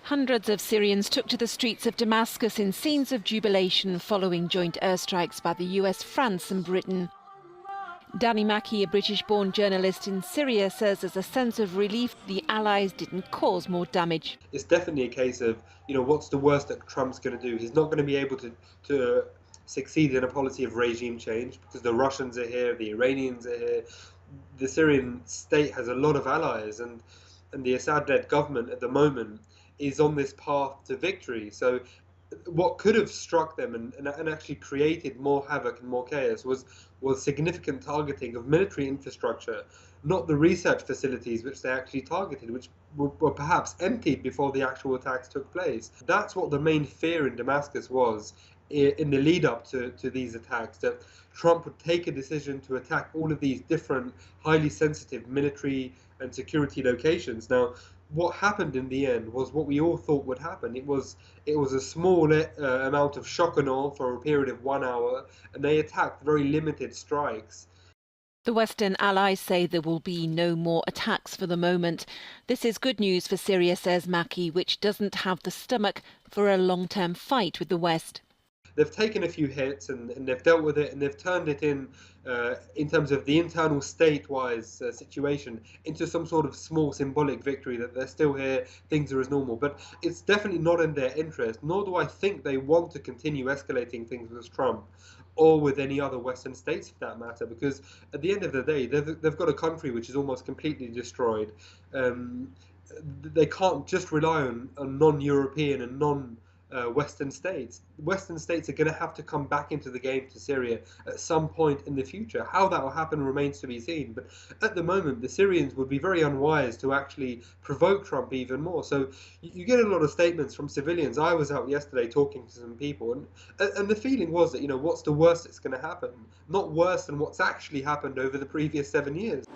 Hundreds of Syrians took to the streets of Damascus in scenes of jubilation following joint airstrikes by the US, France and Britain. Makki, a British-born journalist in Syria, says there's a sense of relief the Allies didn't cause more damage. It's definitely a case of, what's the worst that Trump's going to do? He's not going to be able to succeed in a policy of regime change because the Russians are here, the Iranians are here. The Syrian state has a lot of allies, and the Assad-led government at the moment is on this path to victory. So what could have struck them and actually created more havoc and more chaos was significant targeting of military infrastructure, not the research facilities which they actually targeted, which were perhaps emptied before the actual attacks took place. That's what the main fear in Damascus was in the lead up to these attacks, that Trump would take a decision to attack all of these different highly sensitive military and security locations. Now, what happened in the end was what we all thought would happen. It was a small amount of shock and awe for a period of 1 hour, and they attacked very limited strikes. The Western allies say there will be no more attacks for the moment. This is good news for Syria, says Makki, which doesn't have the stomach for a long-term fight with the West. They've taken a few hits and they've dealt with it, and they've turned it in terms of the internal state-wise situation into some sort of small symbolic victory, that they're still here, things are as normal. But it's definitely not in their interest, nor do I think they want to continue escalating things with Trump or with any other Western states for that matter, because at the end of the day, they've got a country which is almost completely destroyed. They can't just rely on non-European and Western states. Western states are going to have to come back into the game to Syria at some point in the future. How that will happen remains to be seen. But at the moment, the Syrians would be very unwise to actually provoke Trump even more. So you get a lot of statements from civilians. I was out yesterday talking to some people, and the feeling was that, what's the worst that's going to happen? Not worse than what's actually happened over the previous 7 years.